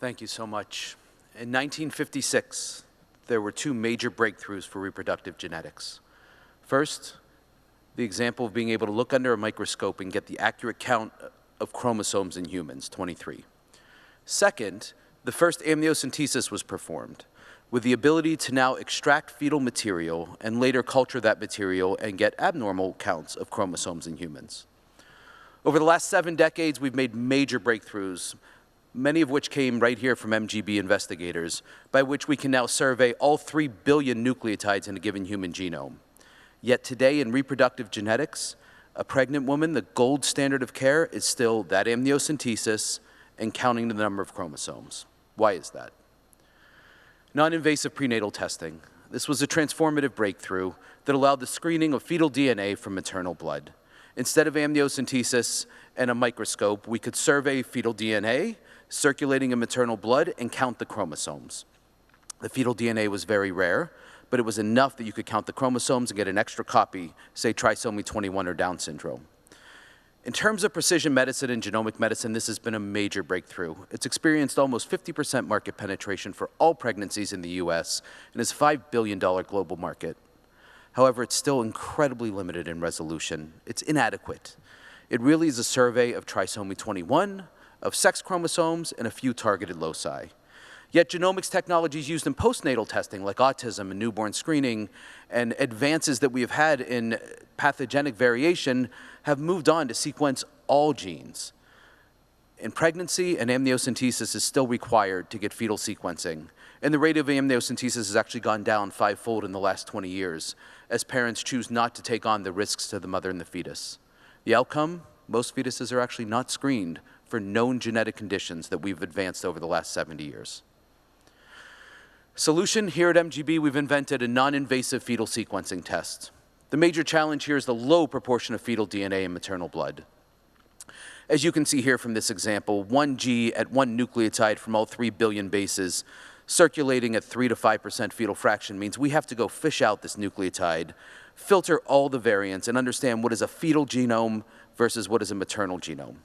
Thank you so much. In 1956, there were two major breakthroughs for reproductive genetics. First, the example of being able to look under a microscope and get the accurate count of chromosomes in humans, 23. Second, the first amniocentesis was performed, with the ability to now extract fetal material and later culture that material and get abnormal counts of chromosomes in humans. Over the last 7 decades, we've made major breakthroughs, many of which came right here from MGB investigators, by which we can now survey all 3 billion nucleotides in a given human genome. Yet today in reproductive genetics, a pregnant woman, the gold standard of care is still that amniocentesis and counting the number of chromosomes. Why is that? Non-invasive prenatal testing. This was a transformative breakthrough that allowed the screening of fetal DNA from maternal blood. Instead of amniocentesis and a microscope, we could survey fetal DNA circulating in maternal blood and count the chromosomes. The fetal DNA was very rare, but it was enough that you could count the chromosomes and get an extra copy, say trisomy 21 or Down syndrome. In terms of precision medicine and genomic medicine, this has been a major breakthrough. It's experienced almost 50% market penetration for all pregnancies in the US and is a $5 billion global market. However, it's still incredibly limited in resolution. It's inadequate. It really is a survey of trisomy 21, of sex chromosomes, and a few targeted loci. Yet genomics technologies used in postnatal testing, like autism and newborn screening, and advances that we have had in pathogenic variation have moved on to sequence all genes. In pregnancy, an amniocentesis is still required to get fetal sequencing, and the rate of amniocentesis has actually gone down 5-fold in the last 20 years, as parents choose not to take on the risks to the mother and the fetus. The outcome? Most fetuses are actually not screened for known genetic conditions that we've advanced over the last 70 years. Solution: here at MGB, we've invented a non-invasive fetal sequencing test. The major challenge here is the low proportion of fetal DNA in maternal blood. As you can see here from this example, 1 G at 1 nucleotide from all 3 billion bases circulating at 3 to 5% fetal fraction means we have to go fish out this nucleotide, filter all the variants, and understand what is a fetal genome versus what is a maternal genome.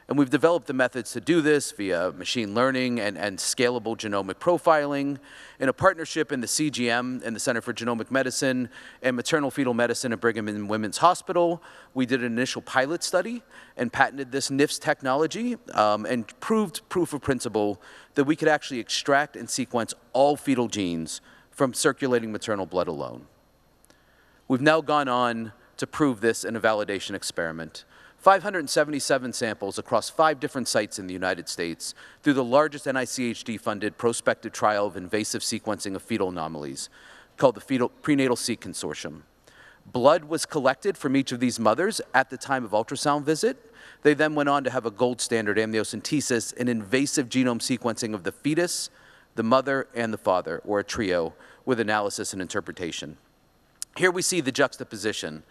And we've developed the methods to do this via machine learning and scalable genomic profiling in a partnership in the CGM and the Center for Genomic Medicine and Maternal Fetal Medicine at Brigham and Women's Hospital. We did an initial pilot study and patented this NIFS technology and proved proof of principle that we could actually extract and sequence all fetal genes from circulating maternal blood alone. We've now gone on to prove this in a validation experiment. 577 samples across 5 different sites in the United States through the largest NICHD-funded prospective trial of invasive sequencing of fetal anomalies called the Prenatal Seq Consortium. Blood was collected from each of these mothers at the time of ultrasound visit. They then went on to have a gold standard amniocentesis and invasive genome sequencing of the fetus, the mother, and the father, or a trio, with analysis and interpretation. Here we see the juxtaposition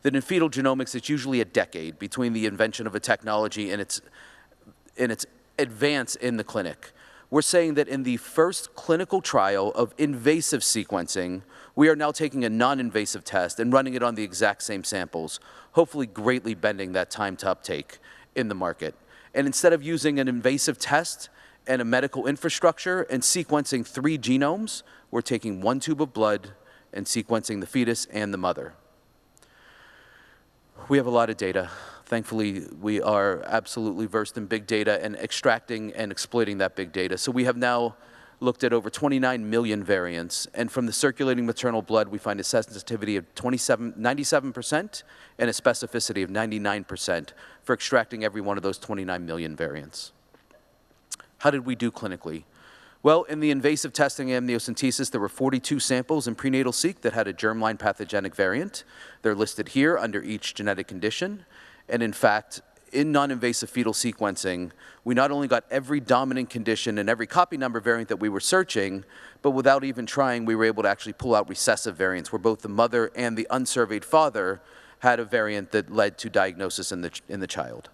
that in fetal genomics, it's usually a decade between the invention of a technology and its advance in the clinic. We're saying that in the first clinical trial of invasive sequencing, we are now taking a non-invasive test and running it on the exact same samples, hopefully greatly bending that time to uptake in the market. And instead of using an invasive test and a medical infrastructure and sequencing 3 genomes, we're taking 1 tube of blood and sequencing the fetus and the mother. We have a lot of data. Thankfully, we are absolutely versed in big data and extracting and exploiting that big data. So we have now looked at over 29 million variants, and from the circulating maternal blood, we find a sensitivity of 97% and a specificity of 99% for extracting every one of those 29 million variants. How did we do clinically? Well, in the invasive testing amniocentesis, there were 42 samples in prenatal seq that had a germline pathogenic variant. They're listed here under each genetic condition. And in fact, in non-invasive fetal sequencing, we not only got every dominant condition and every copy number variant that we were searching, but without even trying, we were able to actually pull out recessive variants where both the mother and the unsurveyed father had a variant that led to diagnosis in the child.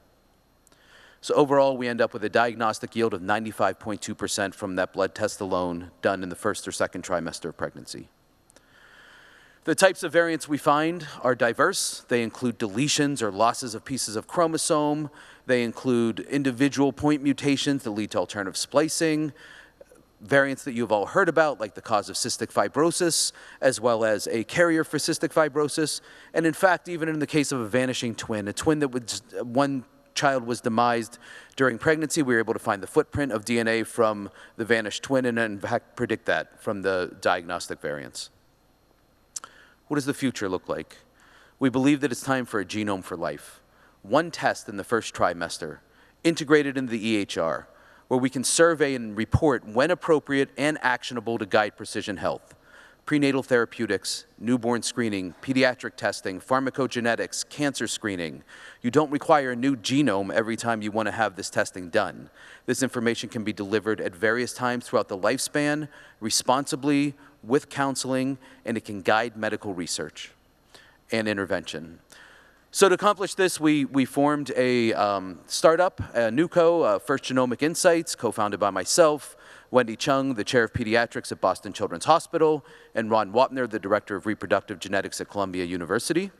So overall, we end up with a diagnostic yield of 95.2% from that blood test alone done in the first or second trimester of pregnancy. The types of variants we find are diverse. They include deletions or losses of pieces of chromosome. They include individual point mutations that lead to alternative splicing, variants that you've all heard about, like the cause of cystic fibrosis, as well as a carrier for cystic fibrosis. And in fact, even in the case of a vanishing twin, a twin that one child was demised during pregnancy, we were able to find the footprint of DNA from the vanished twin and in fact predict that from the diagnostic variants. What does the future look like? We believe that it's time for a genome for life. One test in the first trimester, integrated into the EHR, where we can survey and report when appropriate and actionable to guide precision health. Prenatal therapeutics, newborn screening, pediatric testing, pharmacogenetics, cancer screening. You don't require a new genome every time you want to have this testing done. This information can be delivered at various times throughout the lifespan, responsibly, with counseling, and it can guide medical research and intervention. So to accomplish this, we formed a startup, a NewCo, First Genomic Insights, co-founded by myself, Wendy Chung, the chair of pediatrics at Boston Children's Hospital, and Ron Wapner, the director of reproductive genetics at Columbia University.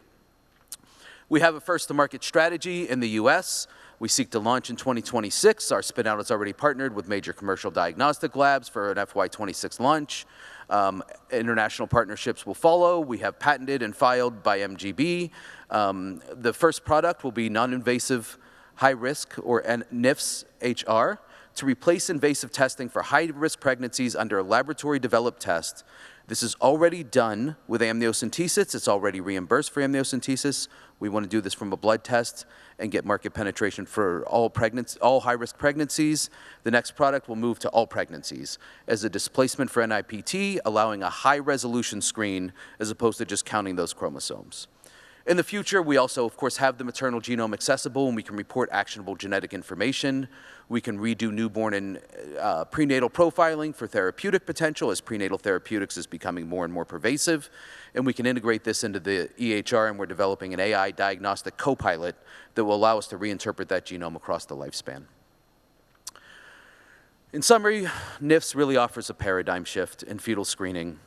We have a first-to-market strategy in the US. We seek to launch in 2026. Our spin-out is already partnered with major commercial diagnostic labs for an FY26 launch. International partnerships will follow. We have patented and filed by MGB. The first product will be non-invasive high-risk, or NIFS HR, to replace invasive testing for high-risk pregnancies under a laboratory-developed test. This is already done with amniocentesis. It's already reimbursed for amniocentesis. We want to do this from a blood test and get market penetration for all high-risk pregnancies. The next product will move to all pregnancies as a displacement for NIPT, allowing a high-resolution screen as opposed to just counting those chromosomes. In the future, we also, of course, have the maternal genome accessible, and we can report actionable genetic information. We can redo newborn and prenatal profiling for therapeutic potential as prenatal therapeutics is becoming more and more pervasive. And we can integrate this into the EHR, and we're developing an AI diagnostic co-pilot that will allow us to reinterpret that genome across the lifespan. In summary, NIFS really offers a paradigm shift in fetal screening.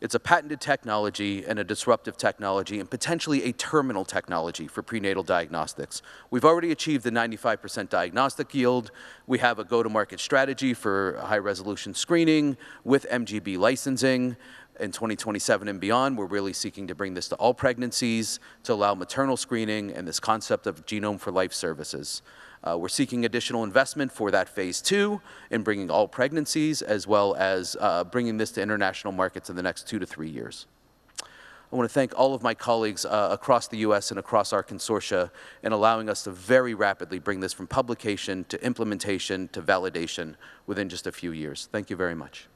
It's a patented technology and a disruptive technology and potentially a terminal technology for prenatal diagnostics. We've already achieved the 95% diagnostic yield. We have a go-to-market strategy for high-resolution screening with MGB licensing. In 2027 and beyond, we're really seeking to bring this to all pregnancies to allow maternal screening and this concept of genome for life services. We're seeking additional investment for that phase 2 in bringing all pregnancies, as well as bringing this to international markets in the next 2 to 3 years. I want to thank all of my colleagues across the US and across our consortia in allowing us to very rapidly bring this from publication to implementation to validation within just a few years. Thank you very much.